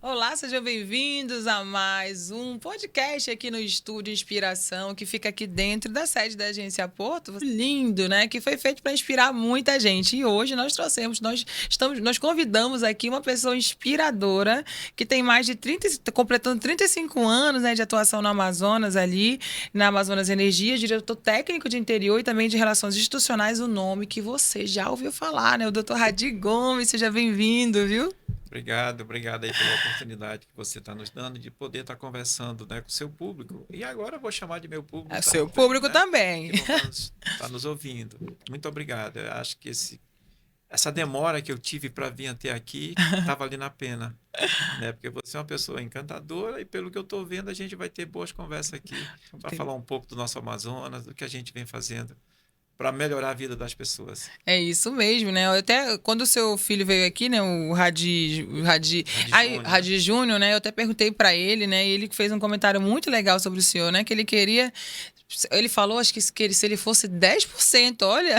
Olá, sejam bem-vindos a mais um podcast aqui no Estúdio Inspiração, que fica aqui dentro da sede da Agência Porto. Lindo, né? Que foi feito para inspirar muita gente. E hoje nós convidamos aqui uma pessoa inspiradora que tem mais de 30, completando 35 anos, né, de atuação no Amazonas ali, na Amazonas Energia, diretor técnico de interior e também de relações institucionais, o nome que você já ouviu falar, né? O Dr. Radi Gomes, seja bem-vindo, viu? Obrigado aí pela oportunidade que você está nos dando de poder estar conversando, né, com o seu público. E agora eu vou chamar de meu público Seu também, público né, também. que vão estar nos ouvindo. Muito obrigado. Eu acho que essa demora que eu tive para vir até aqui está valendo a pena, né, porque você é uma pessoa encantadora e pelo que eu estou vendo a gente vai ter boas conversas aqui para falar um pouco do nosso Amazonas, do que a gente vem fazendo para melhorar a vida das pessoas. É isso mesmo, né? Eu até quando o seu filho veio aqui, né, Rádio Júnior, né? Radi Júnior, né? Eu até perguntei para ele, né? E ele fez um comentário muito legal sobre o senhor, né? Que ele queria, ele falou, acho que se ele fosse 10%, olha,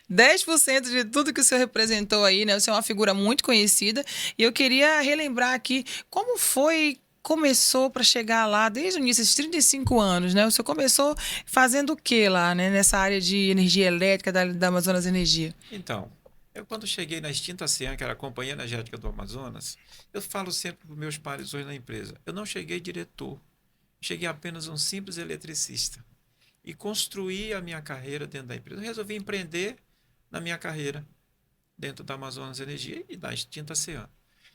10% de tudo que o senhor representou aí, né? O senhor é uma figura muito conhecida e eu queria relembrar aqui como foi começou para chegar lá desde o início, esses 35 anos, né? O senhor começou fazendo o que lá, né? Nessa área de energia elétrica da Amazonas Energia? Então, eu quando cheguei na extinta CEAM, que era a Companhia Energética do Amazonas, eu falo sempre para os meus pares hoje na empresa, eu não cheguei diretor, cheguei apenas um simples eletricista. E construí a minha carreira dentro da empresa. Eu resolvi empreender na minha carreira dentro da Amazonas Energia e da extinta CEAM.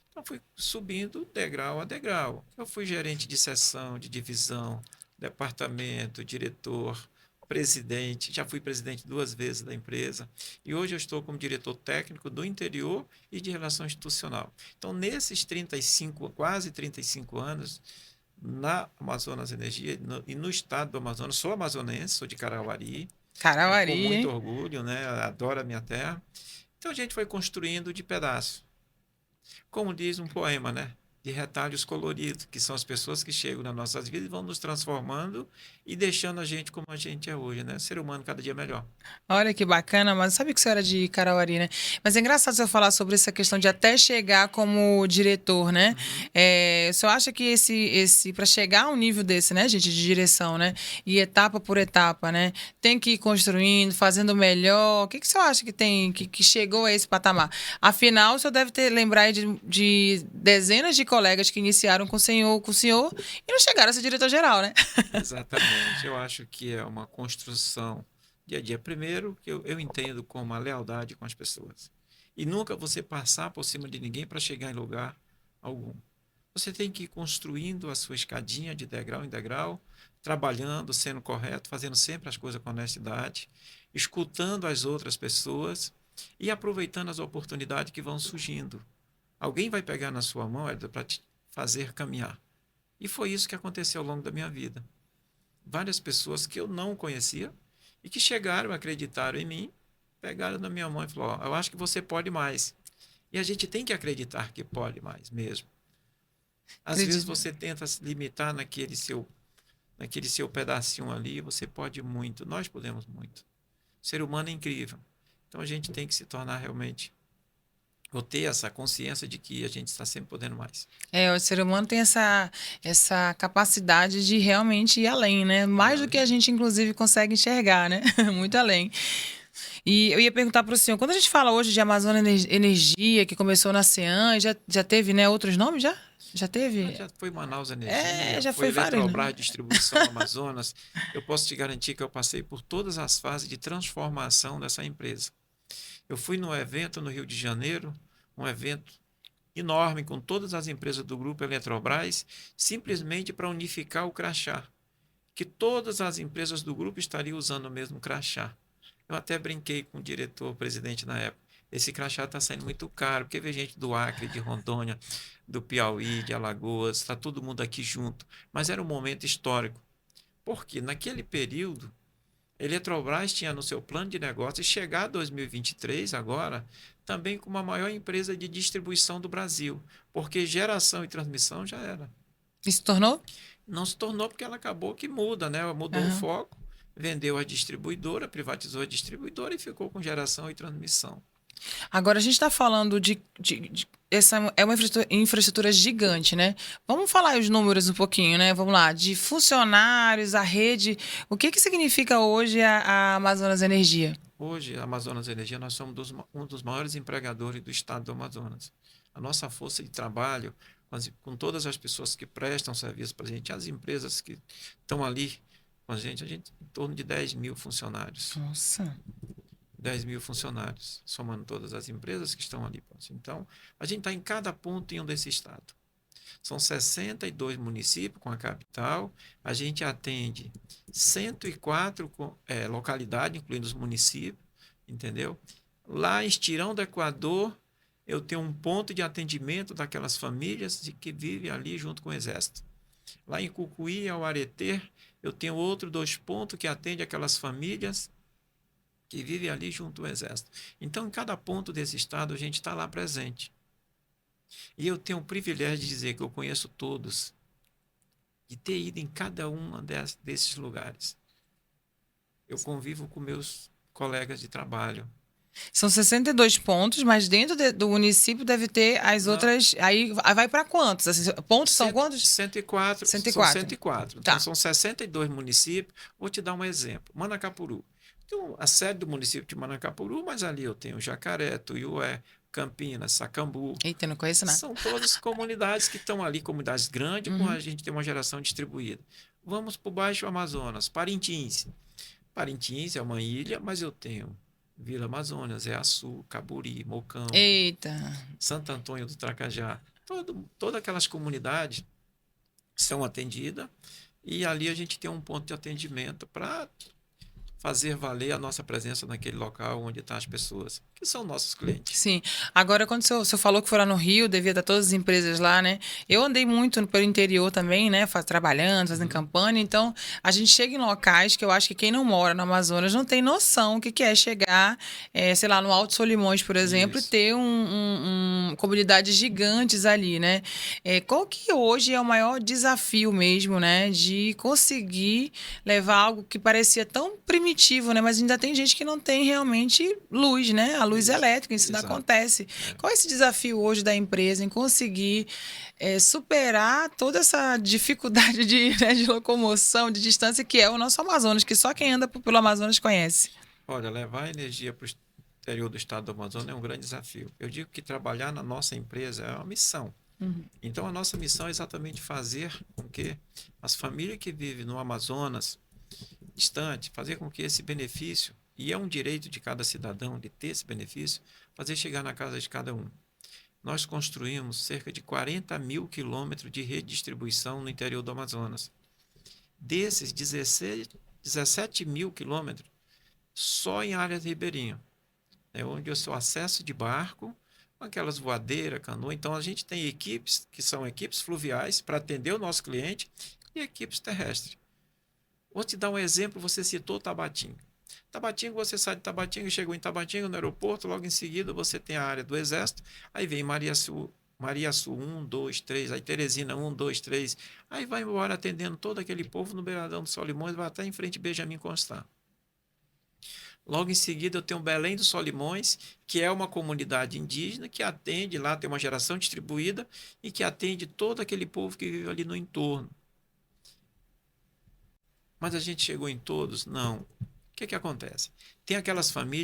Então, fui subindo degrau a degrau. Eu fui gerente de seção, de divisão, departamento, diretor, presidente. Já fui presidente 2 vezes da empresa. E hoje eu estou como diretor técnico do interior e de relação institucional. Então, nesses 35, quase 35 anos, na Amazonas Energia e no estado do Amazonas, sou amazonense, sou de Carauari, com Carauari, muito hein? orgulho, né? Adoro a minha terra. Então, a gente foi construindo de pedaço. Como diz um poema, né? De retalhos coloridos, que são as pessoas que chegam nas nossas vidas e vão nos transformando e deixando a gente como a gente é hoje, né? Ser humano cada dia melhor. Olha que bacana, mas sabe que você era de Carauari, né? Mas é engraçado você falar sobre essa questão de até chegar como diretor, né? Uhum. É, o senhor acha que para chegar a um nível desse, né, gente, de direção, né? E etapa por etapa, né? Tem que ir construindo, fazendo melhor. O que que o senhor acha que tem, que chegou a esse patamar? Afinal, o senhor deve ter lembrado aí de dezenas de colegas que iniciaram com o senhor e não chegaram a ser diretor-geral, né? Exatamente. Eu acho que é uma construção dia a dia. Primeiro, que eu entendo como a lealdade com as pessoas. E nunca você passar por cima de ninguém para chegar em lugar algum. Você tem que ir construindo a sua escadinha de degrau em degrau, trabalhando, sendo correto, fazendo sempre as coisas com honestidade, escutando as outras pessoas e aproveitando as oportunidades que vão surgindo. Alguém vai pegar na sua mão para te fazer caminhar. E foi isso que aconteceu ao longo da minha vida. Várias pessoas que eu não conhecia e que chegaram, acreditaram em mim, pegaram na minha mão e falaram: "Ó, eu acho que você pode mais." E a gente tem que acreditar que pode mais mesmo. Às vezes Acredito. você tenta se limitar naquele seu pedacinho ali, você pode muito, nós podemos muito. O ser humano é incrível. Então a gente tem que se tornar realmente, ou ter essa consciência de que a gente está sempre podendo mais. É, o ser humano tem essa capacidade de realmente ir além, né? E Mais do que a além, gente, inclusive, consegue enxergar, né? Muito além. E eu ia perguntar para o senhor, quando a gente fala hoje de Amazônia Energia, que começou na CEAM, já teve, né, outros nomes já? Já teve? já foi Manaus É, Energia, já foi foi vários, né? Eletrobras Distribuição Amazonas. Eu posso te garantir que eu passei por todas as fases de transformação dessa empresa. Eu fui num evento no Rio de Janeiro, um evento enorme com todas as empresas do grupo Eletrobras, simplesmente para unificar o crachá, que todas as empresas do grupo estariam usando o mesmo crachá. Eu até brinquei com o diretor, presidente na época. Esse crachá está saindo muito caro, porque vem gente do Acre, de Rondônia, do Piauí, de Alagoas, está todo mundo aqui junto. Mas era um momento histórico, porque naquele período Eletrobras tinha no seu plano de negócios chegar a 2023 agora também como a maior empresa de distribuição do Brasil, porque geração e transmissão já era. E se tornou? Não se tornou porque ela acabou que muda, né? Mudou o Aham. foco, vendeu a distribuidora, privatizou a distribuidora e ficou com geração e transmissão. Agora, a gente está falando essa é uma infraestrutura gigante, né? Vamos falar os números um pouquinho, né? Vamos lá, de funcionários, a rede. O que que significa hoje a Amazonas Energia? Hoje, a Amazonas Energia, nós somos um dos maiores empregadores do estado do Amazonas. A nossa força de trabalho, com todas as pessoas que prestam serviço para a gente, as empresas que estão ali com a gente em torno de 10 mil funcionários. Nossa. 10 mil funcionários, somando todas as empresas que estão ali. Então, a gente está em cada ponto em um desse estado. São 62 municípios com a capital. A gente atende 104 localidades, incluindo os municípios, entendeu? Lá em Estirão do Equador, eu tenho um ponto de atendimento daquelas famílias que vivem ali junto com o Exército. Lá em Cucuí, ao Areter, eu tenho outro 2 pontos que atende aquelas famílias que vivem ali junto ao Exército. Então, em cada ponto desse estado, a gente está lá presente. E eu tenho o privilégio de dizer que eu conheço todos, de ter ido em cada um desses lugares. Eu convivo com meus colegas de trabalho. São 62 pontos, mas dentro do município deve ter as Não, outras. Aí vai para quantos? Pontos são quantos? 104. 104. São 104. Tá. Então, são 62 municípios. Vou te dar um exemplo. Manacapuru. Então, a sede do município de Manacapuru, mas ali eu tenho Jacaré, Tuiué, Campinas, Sacambu. Eita, não conheço nada. São todas comunidades que estão ali, comunidades grandes, com a gente tem uma geração distribuída. Vamos para o Baixo Amazonas, Parintins. Parintins é uma ilha, mas eu tenho Vila Amazonas, Açu, Caburi, Mocão, Eita. Santo Antônio do Tracajá. Todas aquelas comunidades são atendidas e ali a gente tem um ponto de atendimento para fazer valer a nossa presença naquele local onde estão as pessoas, que são nossos clientes. Sim. Agora, quando o senhor falou que foi lá no Rio, devia estar todas as empresas lá, né? Eu andei muito pelo interior também, né? Trabalhando, fazendo campanha. Então, a gente chega em locais que eu acho que quem não mora no Amazonas não tem noção o que é chegar, sei lá, no Alto Solimões, por exemplo, e Isso. ter comunidades gigantes ali, né? Qual que hoje é o maior desafio mesmo, né? De conseguir levar algo que parecia tão primitivo, né? Mas ainda tem gente que não tem realmente luz, né? A luz elétrica, isso não Exato. acontece. Qual é esse desafio hoje da empresa em conseguir superar toda essa dificuldade de locomoção, de distância, que é o nosso Amazonas, que só quem anda pelo Amazonas conhece? Olha, levar energia para o interior do estado do Amazonas é um grande desafio. Eu digo que trabalhar na nossa empresa é uma missão. Então, a nossa missão é exatamente fazer com que as famílias que vivem no Amazonas, distante, fazer com que esse benefício, e é um direito de cada cidadão de ter esse benefício, fazer chegar na casa de cada um. Nós construímos cerca de 40 mil quilômetros de rede de distribuição no interior do Amazonas. Desses, 17 mil quilômetros só em áreas ribeirinhas, onde o seu acesso de barco, com aquelas voadeiras, canoa. Então, a gente tem equipes que são equipes fluviais para atender o nosso cliente e equipes terrestres. Vou te dar um exemplo, você citou Tabatinga. Tabatinga, você sai de Tabatinga, chegou em Tabatinga, no aeroporto, logo em seguida você tem a área do Exército, aí vem Mariaçu 1, 2, 3, aí Teresina 1, 2, 3, aí vai embora atendendo todo aquele povo no Beiradão do Solimões, vai até em frente a Benjamin Constant. Logo em seguida eu tenho Belém dos Solimões, que é uma comunidade indígena que atende, lá tem uma geração distribuída e que atende todo aquele povo que vive ali no entorno. Mas a gente chegou em todos? Não. O que acontece? Tem aquelas famílias